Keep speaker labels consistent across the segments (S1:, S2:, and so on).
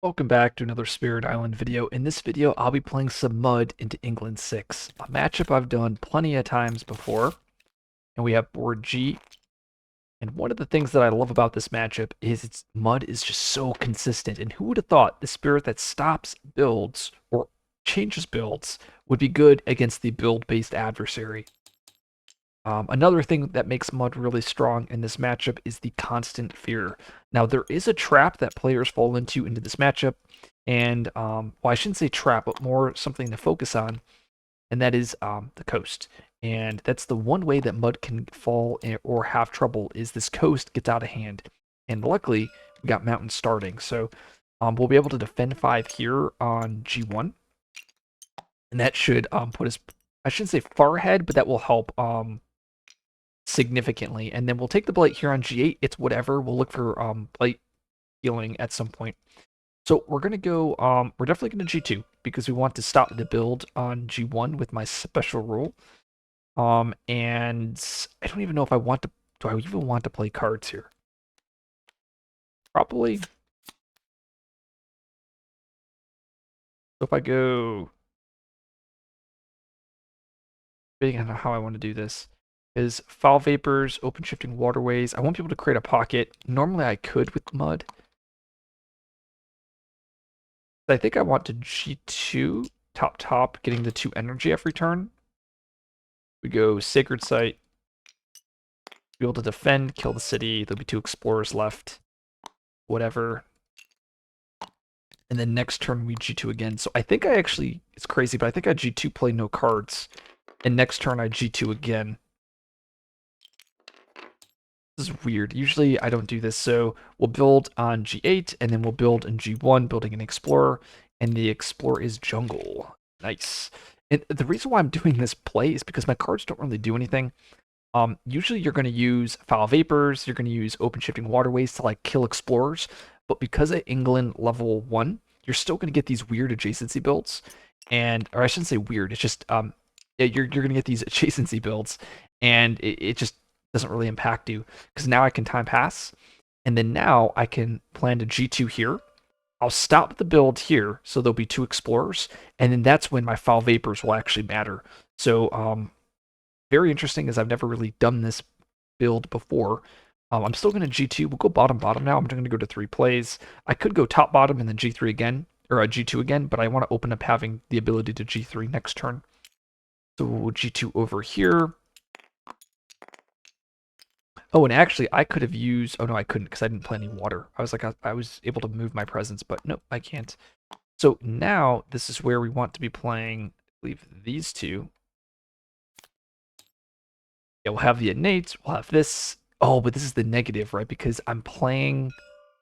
S1: Welcome back to another Spirit Island video. In this video, I'll be playing some Mud into England 6, a matchup I've done plenty of times before. And we have board G. And one of the things that I love about this matchup is Mud is just so consistent. And who would have thought the Spirit that stops builds or changes builds would be good against the build-based adversary? Another thing that makes Mud really strong in this matchup is the constant fear. Now, there is a trap that players fall into this matchup, and, well, I shouldn't say trap, but more something to focus on, and that is the coast. And that's the one way that Mud can fall or have trouble is this coast gets out of hand. And luckily, we got mountain starting, so we'll be able to defend 5 here on G1, and that should put us, I shouldn't say far ahead, but that will help significantly. And then we'll take the blight here on G8. It's whatever. We'll look for blight healing at some point. So we're gonna go. We're definitely gonna G2 because we want to stop the build on G1 with my special rule. And I don't even know if I want to. Do I even want to play cards here? Probably. So if I go, depending on how I want to do this, is foul vapors, open shifting waterways. I won't be able to create a pocket. Normally I could with mud. I think I want to G2, top, getting the 2 energy every turn. We go Sacred Site. Be able to defend, kill the city. There'll be 2 explorers left. Whatever. And then next turn we G2 again. So I think I actually, it's crazy, but I think I G2 play no cards. And next turn I G2 again. This is weird. Usually I don't do this. So we'll build on G8 and then we'll build in G1, building an explorer. And the explorer is jungle. Nice. And the reason why I'm doing this play is because my cards don't really do anything. Usually you're going to use foul vapors, you're going to use open shifting waterways to like kill explorers, but because at England level 1, you're still going to get these weird adjacency builds, and or I shouldn't say weird, it's just yeah, you're going to get these adjacency builds, and it just doesn't really impact you because now I can time pass, and then now I can plan to G2 here. I'll stop the build here, so there'll be 2 explorers, and then that's when my foul vapors will actually matter. So very interesting, as I've never really done this build before. I'm still going to G2. We'll go bottom now. I'm going to go to 3 plays. I could go top bottom and then G3 again, or G2 again, but I want to open up having the ability to G3 next turn. So we'll G2 over here. Oh, and actually, I could have used. Oh no, I couldn't because I didn't play any water. I was like, I was able to move my presence, but nope, I can't. So now this is where we want to be playing. I believe these 2. Yeah, we'll have the innate, we'll have this. Oh, but this is the negative, right? Because I'm playing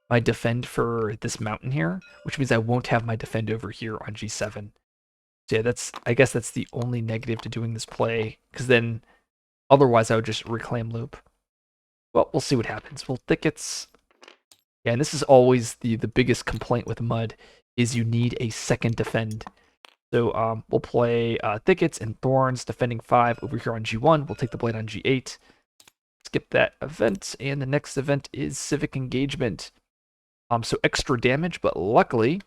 S1: my defend for this mountain here, which means I won't have my defend over here on G7. So yeah, I guess that's the only negative to doing this play, because then otherwise I would just reclaim loop. Well, we'll see what happens. Well, thickets. Yeah, and this is always the biggest complaint with mud, is you need a second defend. So we'll play thickets and thorns, defending 5 over here on G1. We'll take the blade on G8. Skip that event, and the next event is civic engagement. So extra damage, but luckily,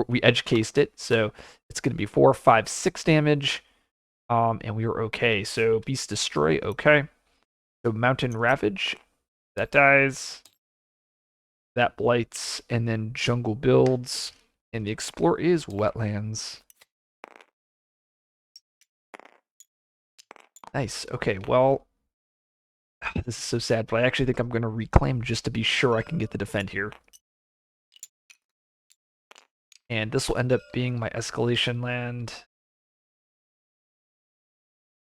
S1: we edge cased it, so it's going to be 4, 5, 6 damage, and we were okay. So beast destroy, okay. So mountain ravage, that dies, that blights, and then jungle builds, and the explore is wetlands. Nice. Okay, well, this is so sad, but I actually think I'm going to reclaim just to be sure I can get the defend here. And this will end up being my escalation land.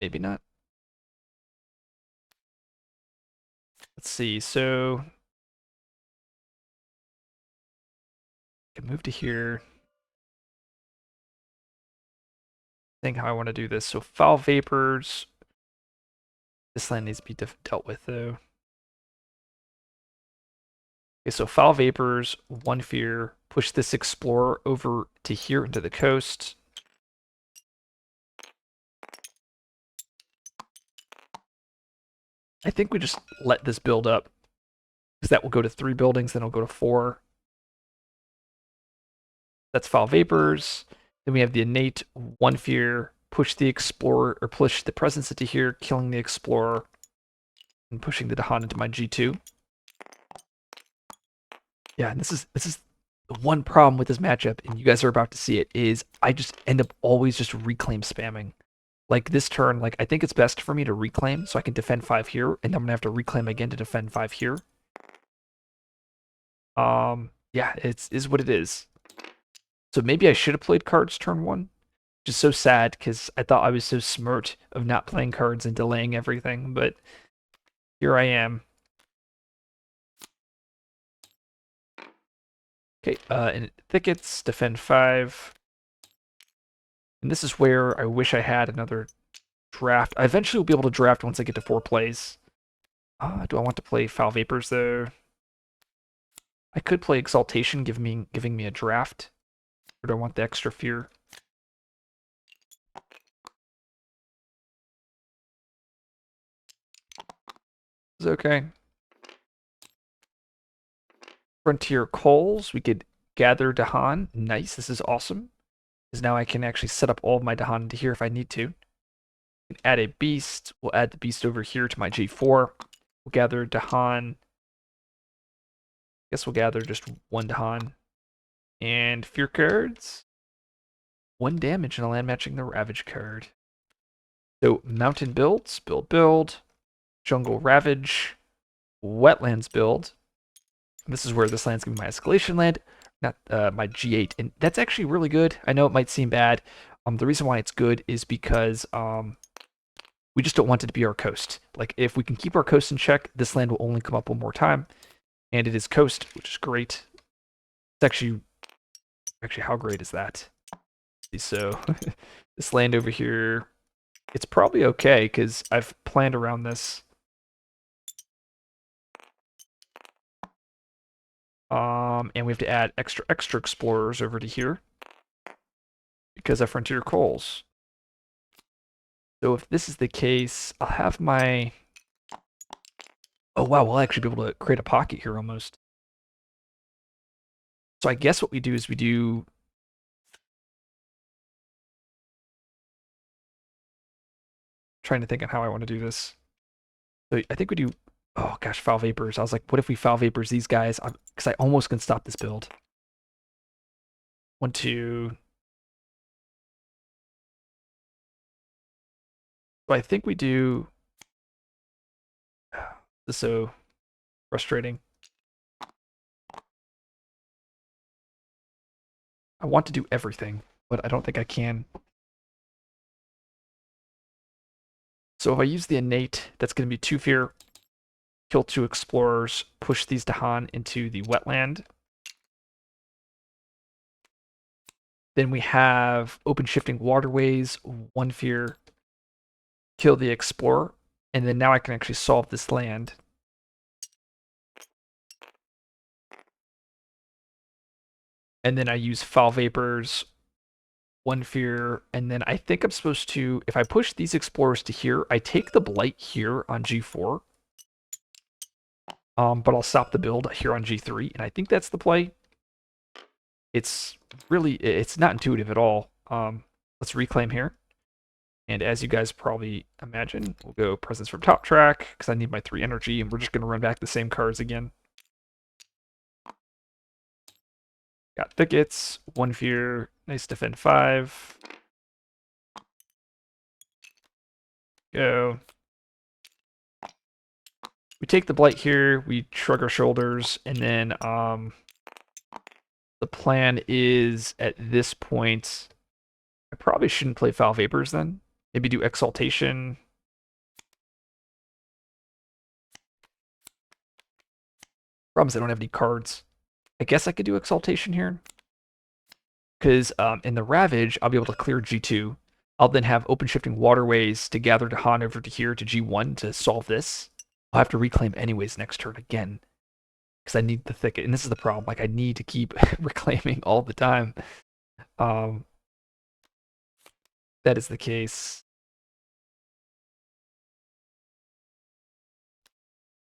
S1: Maybe not. Let's see, so I can move to here. Think how I want to do this. So foul vapors. This land needs to be dealt with though. Okay, so foul vapors, 1 fear. Push this explorer over to here into the coast. I think we just let this build up, because that will go to 3 buildings, then it'll go to 4. That's Foul Vapors. Then we have the innate One Fear, push the Explorer, or push the Presence into here, killing the Explorer, and pushing the Dahan into my G2. Yeah, and this is the one problem with this matchup, and you guys are about to see it, is I just end up always just reclaim spamming. Like this turn, like I think it's best for me to reclaim so I can defend 5 here, and I'm gonna have to reclaim again to defend 5 here. Yeah, it's is what it is. So maybe I should have played cards turn 1. Which is so sad because I thought I was so smart of not playing cards and delaying everything, but here I am. Okay, and thickets, defend 5. And this is where I wish I had another draft. I eventually will be able to draft once I get to 4 plays. Do I want to play Foul Vapors though? I could play Exaltation, giving me a draft. Or do I want the extra fear? It's okay. Frontier Coals, we could gather Dahan. Nice, this is awesome. Because now I can actually set up all of my Dahan into here if I need to. Add a beast. We'll add the beast over here to my G4. We'll gather Dahan. Guess we'll gather just one Dahan. And fear cards. 1 damage and a land matching the Ravage card. So mountain builds, build. Jungle Ravage. Wetlands build. And this is where this land's gonna be my escalation land, not my G8. And that's actually really good. I know it might seem bad. The reason why it's good is because we just don't want it to be our coast. Like, if we can keep our coast in check, this land will only come up 1 more time. And it is coast, which is great. It's actually, how great is that? So, this land over here, it's probably okay, because I've planned around this. And we have to add extra explorers over to here, because of Frontier Coals. So if this is the case, I'll have my... Oh wow, we'll actually be able to create a pocket here almost. So I guess what we do is we do... Trying to think on how I want to do this. So I think we do... Oh gosh, Foul Vapors. I was like, what if we Foul Vapors these guys? Because I almost can stop this build. 1, 2... So I think we do... This is so frustrating. I want to do everything, but I don't think I can. So if I use the innate, that's going to be 2 fear, kill 2 explorers, push these Dahan into the wetland. Then we have open shifting waterways, 1 fear, kill the explorer, and then now I can actually solve this land. And then I use Foul Vapors, 1 fear, and then I think I'm supposed to, if I push these explorers to here, I take the blight here on G4. But I'll stop the build here on G3, and I think that's the play. It's really, it's not intuitive at all. Let's reclaim here. And as you guys probably imagine, we'll go presence from top track, because I need my 3 energy, and we're just going to run back the same cards again. Got thickets, 1 fear, nice defend 5. Go. We take the blight here, we shrug our shoulders, and then the plan is at this point, I probably shouldn't play Foul Vapors then. Maybe do Exaltation. Problem is I don't have any cards. I guess I could do Exaltation here. Because in the Ravage, I'll be able to clear G2. I'll then have open shifting waterways to gather Dahan over to here to G1 to solve this. I'll have to reclaim anyways next turn again. Because I need the thicket. And this is the problem. Like, I need to keep reclaiming all the time. That is the case.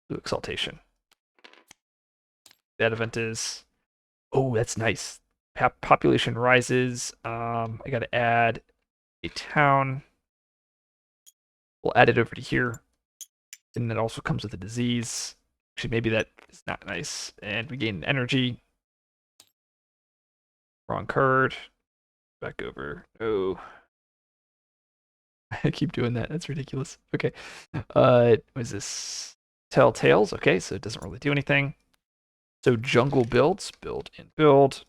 S1: Do Exaltation. That event is... Oh, that's nice. population rises. I got to add a town. We'll add it over to here. And that also comes with a disease. Actually, maybe that is not nice. And we gain energy. Wrong card. Back over. Oh. I keep doing that. That's ridiculous. Okay. What is this? Telltales. Okay, so it doesn't really do anything. So jungle builds. Build and build.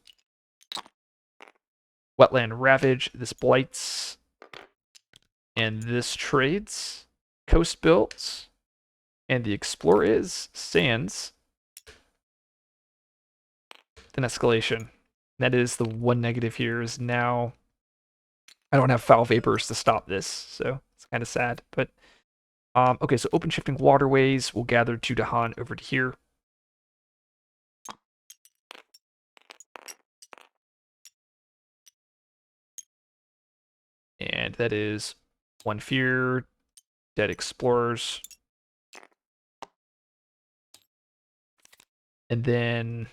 S1: Wetland ravage. This blights. And this trades. Coast builds. And the explorer is sands. Then escalation. That is the one negative here is now I don't have foul vapors to stop this, so it's kind of sad. But okay, so open shifting waterways. We'll gather to Dahan over to here. And that is one fear, dead explorers. And then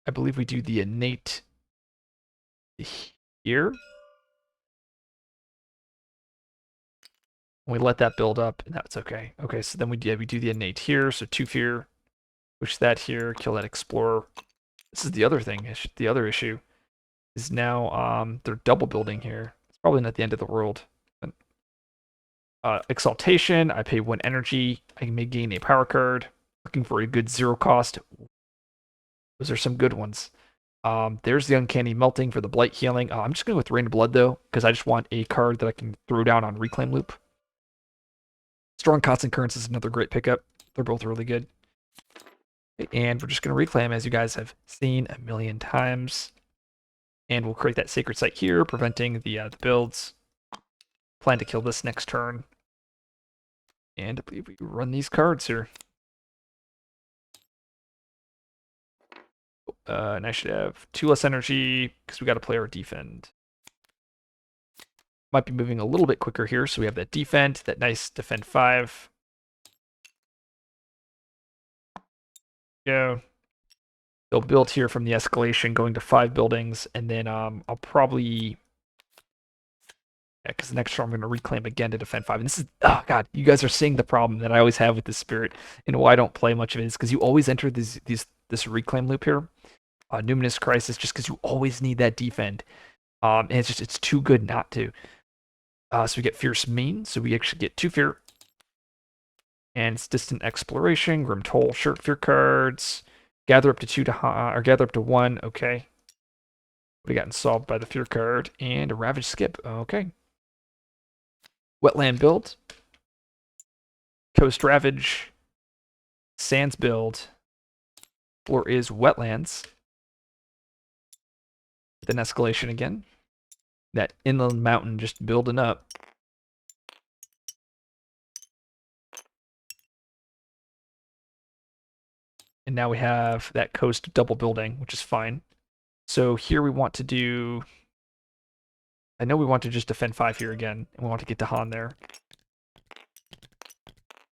S1: I believe we do the innate here. We let that build up, and that's okay. Okay, so then we do the innate here. So 2 fear, push that here, kill that explorer. This is the other thing. The other issue is now they're double building here. It's probably not the end of the world. Exaltation. I pay 1 energy. I may gain a power card. Looking for a good 0 cost. Those are some good ones. There's the Uncanny Melting for the Blight Healing. I'm just going to go with Rain of Blood, though, because I just want a card that I can throw down on Reclaim Loop. Strong Constant Currents is another great pickup. They're both really good. And we're just going to Reclaim, as you guys have seen a million times. And we'll create that Sacred Site here, preventing the builds. Plan to kill this next turn. And I believe we run these cards here. And I should have 2 less energy because we got to play our defend. Might be moving a little bit quicker here, so we have that defend, that nice defend 5. Go. They'll build here from the escalation, going to 5 buildings, and then I'll probably because the next turn I'm going to reclaim again to defend 5. And this is, oh god, you guys are seeing the problem that I always have with this spirit, and why I don't play much of it is because you always enter this reclaim loop here. Numinous Crisis, just because you always need that defend. And it's too good not to. So we get Fierce Mean, so we actually get 2 fear. And it's Distant Exploration, Grim Toll, Shirt Fear cards. Gather up to 2 to or gather up to 1, okay. We gotten solved by the fear card. And a Ravage Skip, okay. Wetland build. Coast Ravage. Sands build. Floor is Wetlands. Then escalation again. That inland mountain just building up. And now we have that coast double building, which is fine. So here we want to do... I know we want to just defend 5 here again, and we want to get to Han there.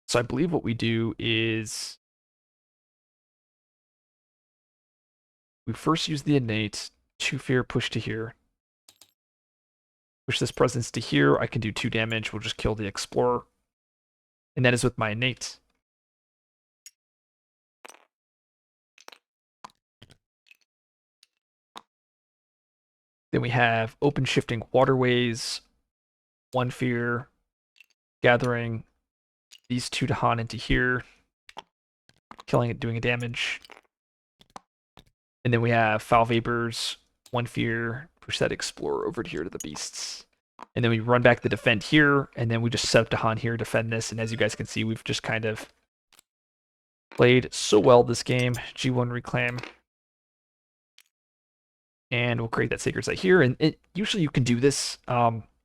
S1: So I believe what we do is... we first use the innate, 2 fear, push to here. Push this presence to here, I can do 2 damage, we'll just kill the explorer. And that is with my innate. Then we have open shifting waterways, 1 fear, gathering these 2 to Han into here, killing it, doing a damage. And then we have foul vapors, 1 fear, push that explorer over to here to the beasts. And then we run back the defend here, and then we just set up to Han here, defend this, and as you guys can see, we've just kind of played so well this game. G1 reclaim. And we'll create that sacred site here. And usually you can do this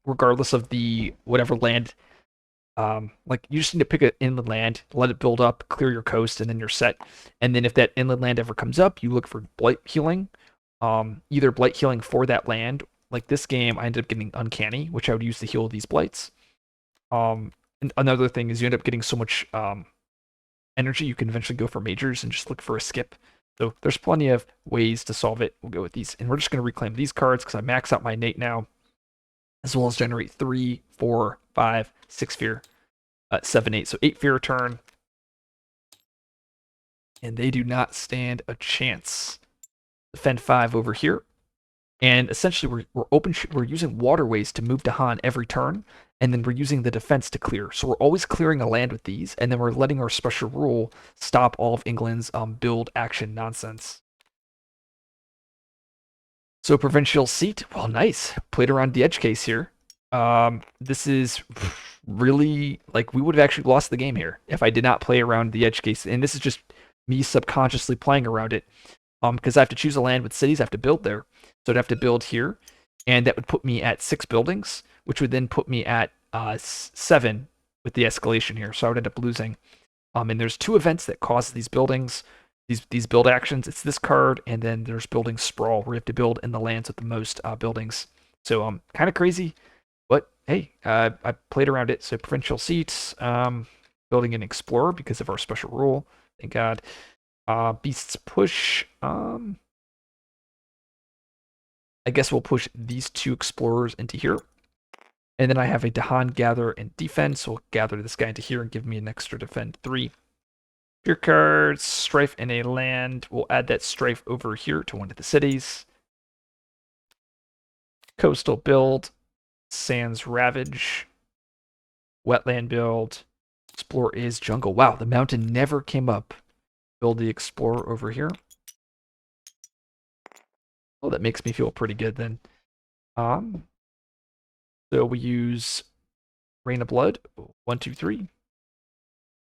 S1: regardless of the whatever land. Like you just need to pick an inland land, let it build up, clear your coast, and then you're set. And then if that inland land ever comes up, you look for blight healing. Either blight healing for that land. Like this game, I ended up getting uncanny, which I would use to heal these blights. And another thing is you end up getting so much energy, you can eventually go for majors and just look for a skip. So there's plenty of ways to solve it. We'll go with these. And we're just going to reclaim these cards because I max out my innate now, as well as generate 3, 4, 5, 6 fear, 7, 8. So 8 fear a turn. And they do not stand a chance. Defend 5 over here. And essentially, we're using waterways to move Dahan every turn, and then we're using the defense to clear. So we're always clearing a land with these, and then we're letting our special rule stop all of England's build action nonsense. So provincial seat, well, nice. Played around the edge case here. This is really like we would have actually lost the game here if I did not play around the edge case, and this is just me subconsciously playing around it. Because I have to choose a land with cities, I have to build there. So I'd have to build here, and that would put me at 6 buildings, which would then put me at 7 with the escalation here. So I would end up losing. And there's 2 events that cause these buildings, these build actions. It's this card, and then there's building sprawl, where you have to build in the lands with the most buildings. So kind of crazy, but hey, I played around it. So provincial seats, building an explorer because of our special rule. Thank God. Beasts push. I guess we'll push these 2 explorers into here. And then I have a Dahan gather and defense. So we'll gather this guy into here and give me an extra defend 3. Fear cards, strife in a land. We'll add that strife over here to one of the cities. Coastal build. Sands ravage. Wetland build. Explore is jungle. Wow, the mountain never came up. Build the explorer over here. Oh, that makes me feel pretty good then. So we use Rain of Blood. 1, 2, 3.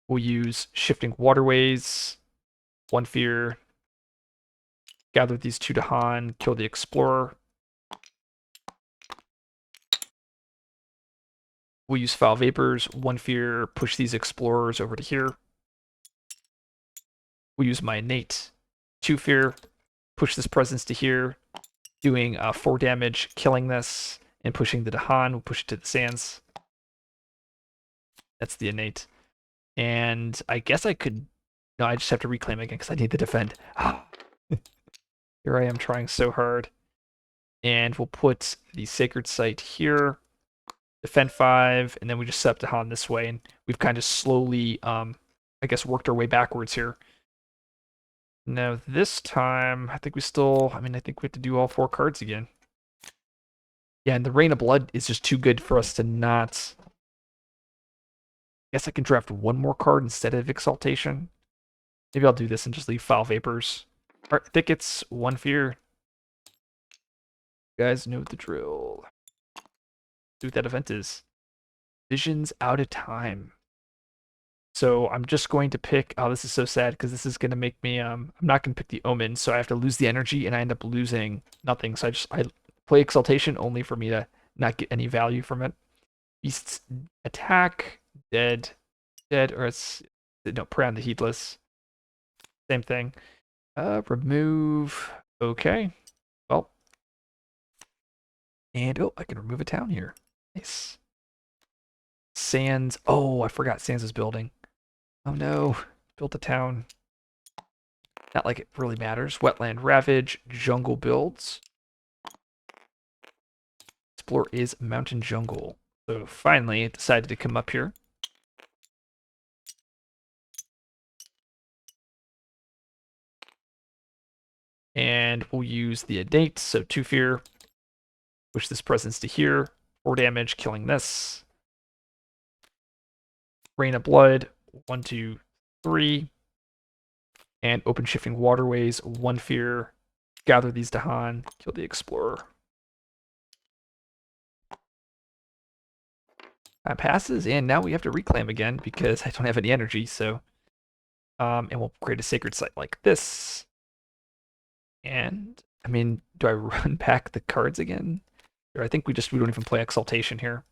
S1: We'll use Shifting Waterways. 1 fear. Gather these 2 Dahan. Kill the explorer. We'll use Foul Vapors. 1 fear. Push these explorers over to here. We'll use my innate. 2 fear. Push this presence to here. Doing 4 damage, killing this, and pushing the Dahan. We'll push it to the sands. That's the innate. And I guess I could... No, I just have to reclaim again because I need to defend. Here I am trying so hard. And we'll put the Sacred Site here. Defend 5, and then we just set up Dahan this way. And we've kind of slowly, I guess, worked our way backwards here. Now this time, I think we still... I think we have to do all 4 cards again. Yeah, and the Rain of Blood is just too good for us to not... I guess I can draft 1 more card instead of Exaltation. Maybe I'll do this and just leave Foul Vapors. Alright, Thickets, 1 fear. You guys know the drill. See what that event is. Visions out of time. So I'm just going to pick... Oh, this is so sad because this is going to make me... I'm not going to pick the Omen, so I have to lose the energy and I end up losing nothing. So I play Exaltation only for me to not get any value from it. Beasts attack, dead, or it's... No, Prey on the Heedless. Same thing. Remove... Okay. Well. And, oh, I can remove a town here. Nice. Sands... Oh, I forgot Sands is building. Oh no, built a town. Not like it really matters. Wetland Ravage, Jungle builds. Explore is Mountain Jungle. So finally, it decided to come up here. And we'll use the innate, so 2 fear. Push this presence to here. 4 damage, killing this. Rain of Blood, 1, 2, 3. And open shifting waterways, 1 fear. Gather these Dahan, kill the explorer. That passes, and now we have to reclaim again because I don't have any energy, so... and we'll create a sacred site like this. And, do I run back the cards again? Or I think we don't even play Exaltation here.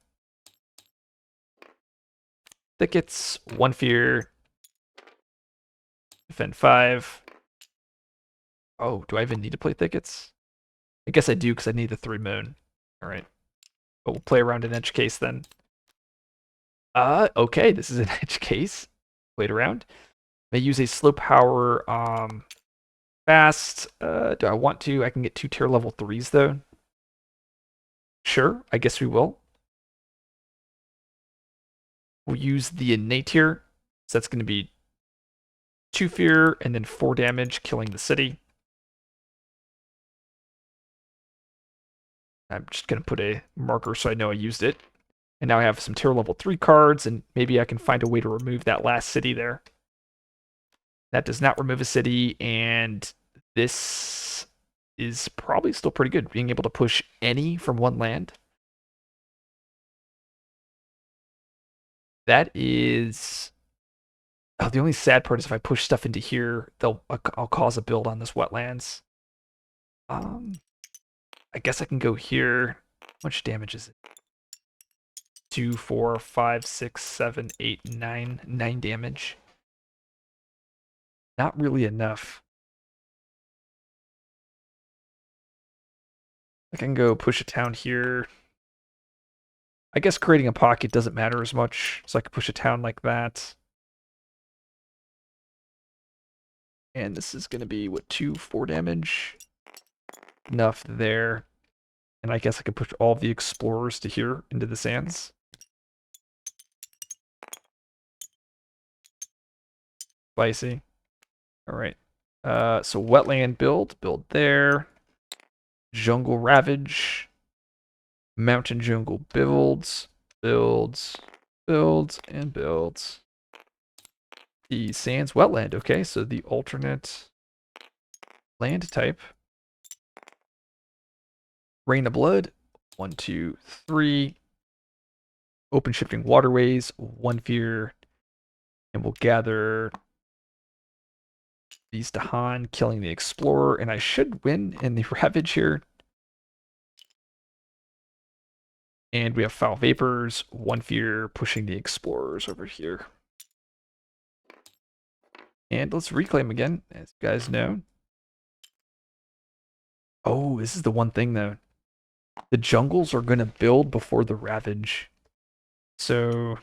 S1: Thickets, 1 fear. Defend 5. Oh, do I even need to play Thickets? I guess I do because I need the 3 moon. Alright. But we'll play around an edge case then. Okay, this is an edge case. Played around. May use a slow power fast. Do I want to? I can get 2 tier level 3s though. Sure, I guess we will. We'll use the innate here. So that's going to be 2 fear and then 4 damage, killing the city. I'm just going to put a marker so I know I used it. And now I have some tier level 3 cards, and maybe I can find a way to remove that last city there. That does not remove a city, and this is probably still pretty good, being able to push any from one land. That is... Oh, the only sad part is if I push stuff into here, I'll cause a build on this wetlands. I guess I can go here. How much damage is it? 2, 4, 5, 6, 7, 8, 9. 9 damage. Not really enough. I can go push a town here. I guess creating a pocket doesn't matter as much, so I can push a town like that. And this is going to be, what, 2, 4 damage? Enough there. And I guess I could push all the explorers to here, into the sands. Spicy. Alright. So wetland build there. Jungle ravage. Mountain jungle builds, and builds. The sands wetland. Okay, so the alternate land type. Rain of blood. 1, 2, 3. Open shifting waterways. 1 fear. And we'll gather these to Han, killing the explorer. And I should win in the ravage here. And we have foul vapors, 1 fear, pushing the explorers over here. And let's reclaim again, as you guys know. Oh, this is the one thing though. The jungles are going to build before the ravage. So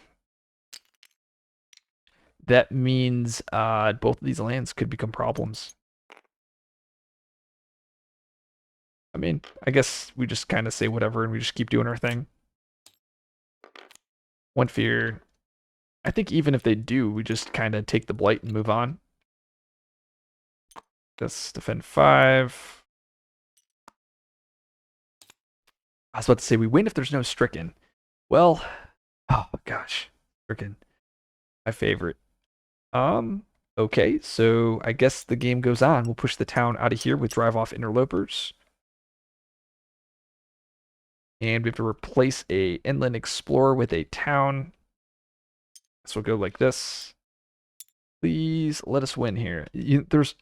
S1: that means both of these lands could become problems. I mean, I guess we just kind of say whatever and we just keep doing our thing. 1 fear. I think even if they do, we just kind of take the blight and move on. Just defend 5. I was about to say we win if there's no stricken. Well, oh gosh, stricken. My favorite. Okay, so I guess the game goes on. We'll push the town out of here with drive off interlopers. And we have to replace a inland explorer with a town. So we'll go like this. Please let us win here. There's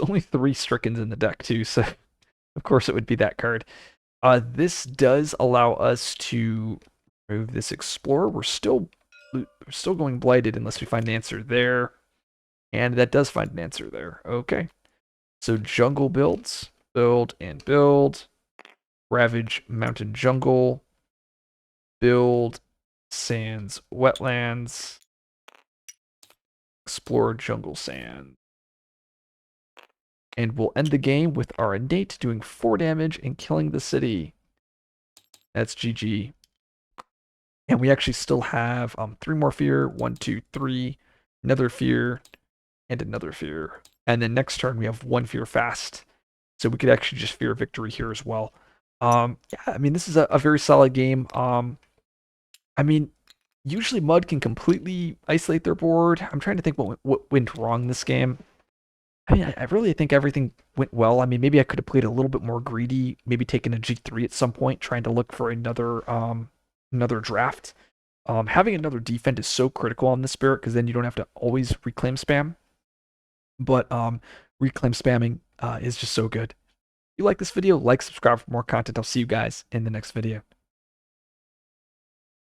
S1: only 3 strickens in the deck too, so of course it would be that card. This does allow us to remove this explorer. We're still going blighted unless we find an answer there. And that does find an answer there. Okay. So jungle builds. Build and build. Ravage mountain jungle. Build sands wetlands. Explore jungle sand. And we'll end the game with our innate doing 4 damage and killing the city. That's GG. And we actually still have 3 more fear. 1, 2, 3. Another fear. And another fear. And then next turn we have 1 fear fast. So we could actually just fear victory here as well. Yeah, I mean, this is a very solid game. I mean, usually Mud can completely isolate their board. I'm trying to think what went wrong this game. I mean, I really think everything went well. I mean, maybe I could have played a little bit more greedy, maybe taken a G3 at some point, trying to look for another draft. Having another defend is so critical on this Spirit because then you don't have to always reclaim spam. But reclaim spamming is just so good. If you like this video, like, subscribe for more content. I'll see you guys in the next video.